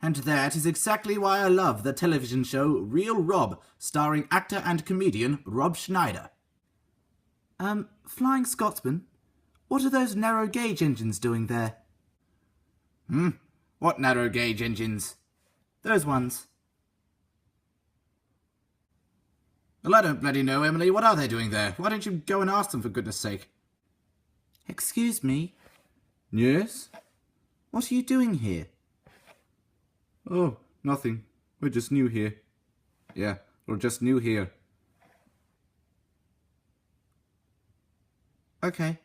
And that is exactly why I love the television show Real Rob, starring actor and comedian Rob Schneider. Flying Scotsman, what are those narrow gauge engines doing there? What narrow gauge engines? Those ones. Well, I don't bloody know, Emily. What are they doing there? Why don't you go and ask them, for goodness sake? Excuse me? Yes? What are you doing here? Oh, nothing. We're just new here. Yeah, we're just new here. Okay.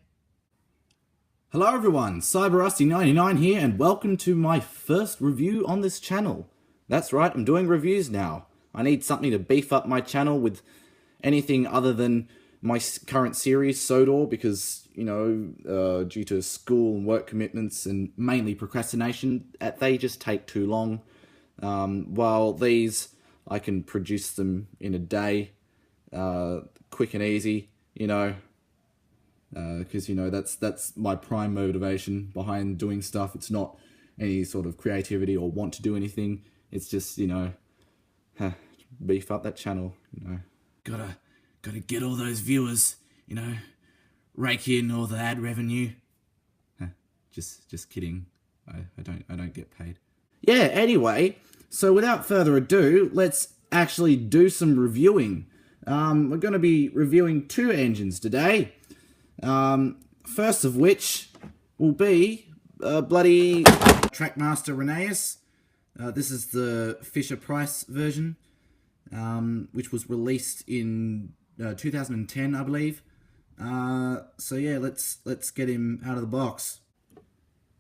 Hello everyone, CyberRusty99 here, and welcome to my first review on this channel. That's right, I'm doing reviews now. I need something to beef up my channel with anything other than my current series, Sodor, because, you know, due to school and work commitments and mainly procrastination, they just take too long. While these, I can produce them in a day, quick and easy, you know, because, you know, that's my prime motivation behind doing stuff. It's not any sort of creativity or want to do anything. It's just, you know, beef up that channel, you know. Gotta get all those viewers, you know, rake in all the ad revenue. Just kidding. I don't get paid. Yeah, anyway, so without further ado, let's actually do some reviewing. We're going to be reviewing two engines today. First of which will be bloody Trackmaster Rheneas. This is the Fisher-Price version, which was released in 2010, I believe. So yeah, let's get him out of the box.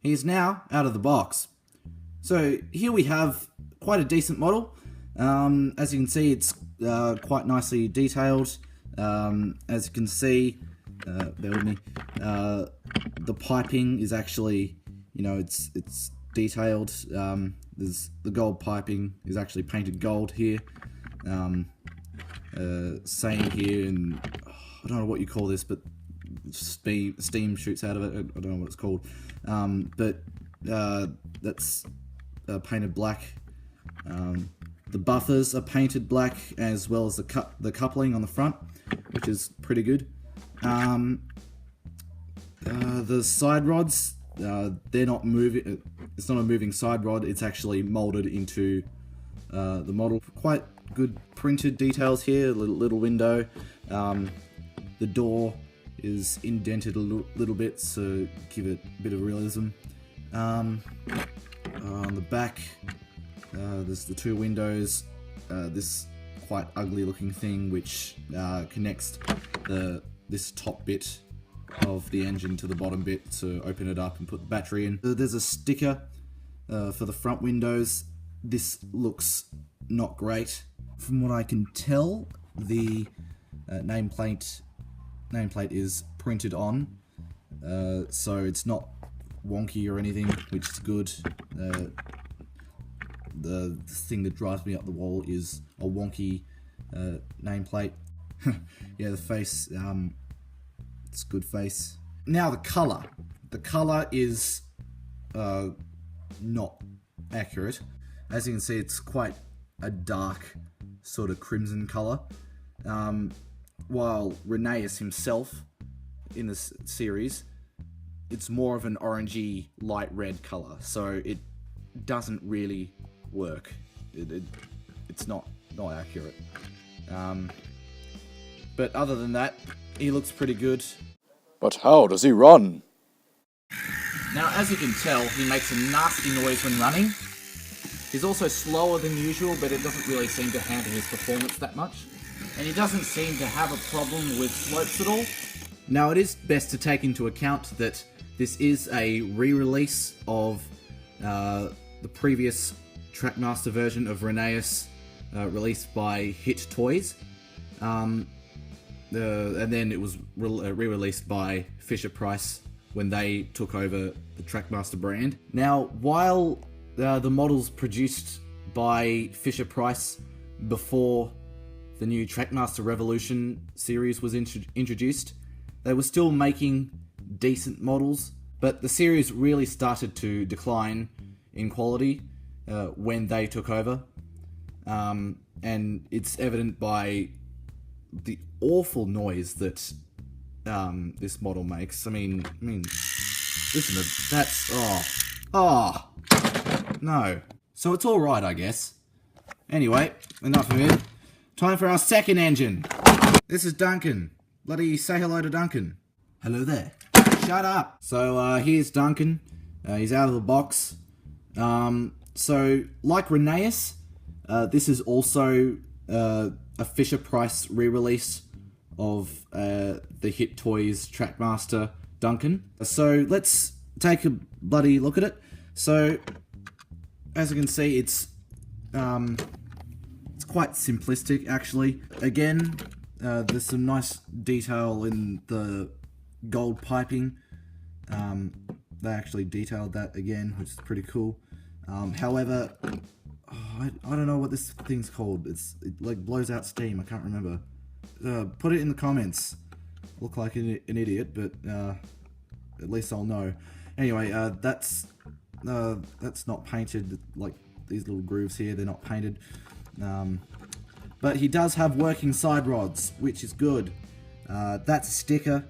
He's now out of the box. So here we have quite a decent model. As you can see, it's quite nicely detailed. As you can see, bear with me, the piping is actually, you know, it's detailed. There's the gold piping is actually painted gold here. Saying here, and I don't know what you call this, but steam shoots out of it. I don't know what it's called. But that's painted black. The buffers are painted black, as well as the coupling on the front, which is pretty good. The side rods, they're not moving. It's not a moving side rod. It's actually molded into the model. Quite good printed details here. Little window. The door is indented a little bit, so give it a bit of realism. On the back, there's the two windows. This quite ugly looking thing which connects this top bit of the engine to the bottom bit to open it up and put the battery in. There's a sticker for the front windows. This looks not great. From what I can tell, the nameplate is printed on, so it's not wonky or anything, which is good. The thing that drives me up the wall is a wonky nameplate. Yeah, the face, it's a good face. Now the colour. The colour is not accurate. As you can see, it's quite a dark sort of crimson colour. While Rheneas himself, in this series, it's more of an orangey light red colour, so it doesn't really work. It's not accurate. But other than that, he looks pretty good. But how does he run? Now, as you can tell, he makes a nasty noise when running. He's also slower than usual, but it doesn't really seem to hamper his performance that much. And he doesn't seem to have a problem with slopes at all. Now, it is best to take into account that this is a re-release of the previous Trackmaster version of Rheneas, released by Hit Toys. And then it was re-released by Fisher-Price when they took over the Trackmaster brand. Now, while the models produced by Fisher-Price before the new Trackmaster Revolution series was introduced, they were still making decent models, but the series really started to decline in quality when they took over. And it's evident by the awful noise that this model makes. I mean, listen to that's no. So it's all right, I guess. Anyway, enough of it. Time for our second engine. This is Duncan. Bloody say hello to Duncan. Hello there. Shut up. So here's Duncan. He's out of the box. So like Rheneas, this is also a Fisher-Price re-release of the hit toys Trackmaster Duncan. So let's take a bloody look at it. So as you can see, it's quite simplistic actually. Again, there's some nice detail in the gold piping. They actually detailed that again, which is pretty cool. However, I don't know what this thing's called. It like blows out steam. I can't remember. Put it in the comments. I look like an idiot, but at least I'll know. Anyway, that's not painted. Like these little grooves here, they're not painted. But he does have working side rods, which is good. That's a sticker.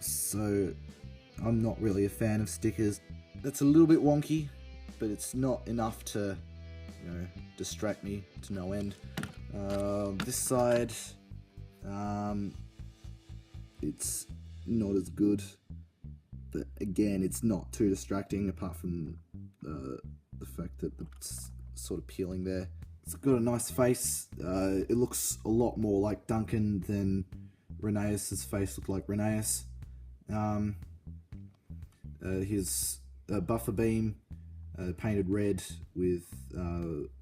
So I'm not really a fan of stickers. That's a little bit wonky, but it's not enough to, distract me to no end. This side, it's not as good, but again, it's not too distracting apart from the fact that it's sort of peeling there. It's got a nice face. It looks a lot more like Duncan than Rheneas' face looked like Rheneas. His buffer beam painted red with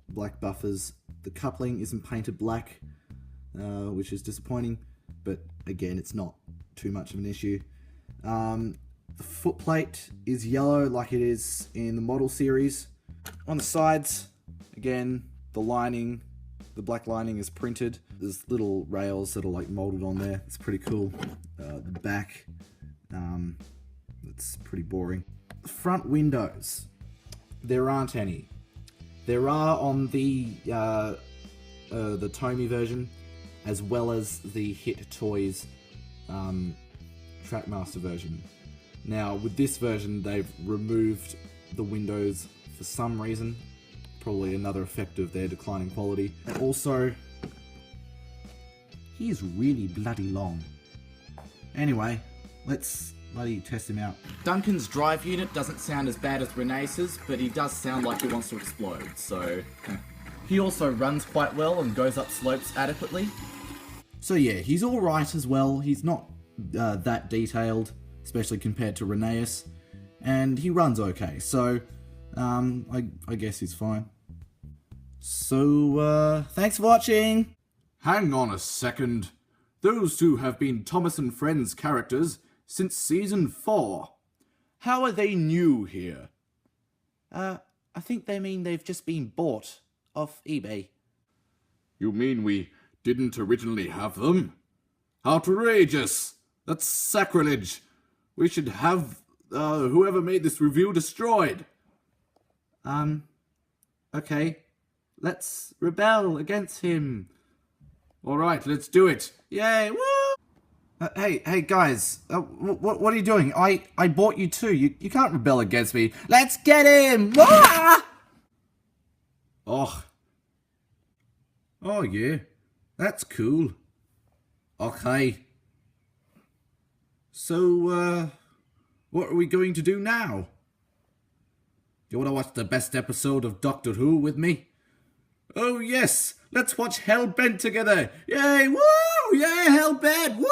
black buffers. The coupling isn't painted black, which is disappointing, but again, it's not too much of an issue. The footplate is yellow like it is in the model series. On the sides, again, the black lining is printed. There's little rails that are like molded on there. It's pretty cool. The back, it's pretty boring. The front windows, there aren't any. There are on the Tomy version, as well as the Hit Toys Trackmaster version. Now, with this version, they've removed the windows for some reason. Probably another effect of their declining quality. And also, he is really bloody long. Anyway, let's bloody test him out. Duncan's drive unit doesn't sound as bad as Rheneas's, but he does sound like he wants to explode, so... He also runs quite well and goes up slopes adequately. So yeah, he's alright as well. He's not that detailed, especially compared to Rheneas, and he runs okay, so I guess he's fine. So, thanks for watching! Hang on a second. Those two have been Thomas and Friends characters since Season 4. How are they new here? I think they mean they've just been bought off eBay. You mean we didn't originally have them? Outrageous! That's sacrilege! We should have whoever made this review destroyed. Okay. Let's rebel against him. Alright, let's do it. Yay, woo! Hey guys, what are you doing? I bought you too. You can't rebel against me. Let's get him! Ah! Oh yeah, that's cool. Okay. So, what are we going to do now? Do you want to watch the best episode of Doctor Who with me? Oh yes, let's watch Hellbent together. Yay, woo! Yay, Hellbent, woo!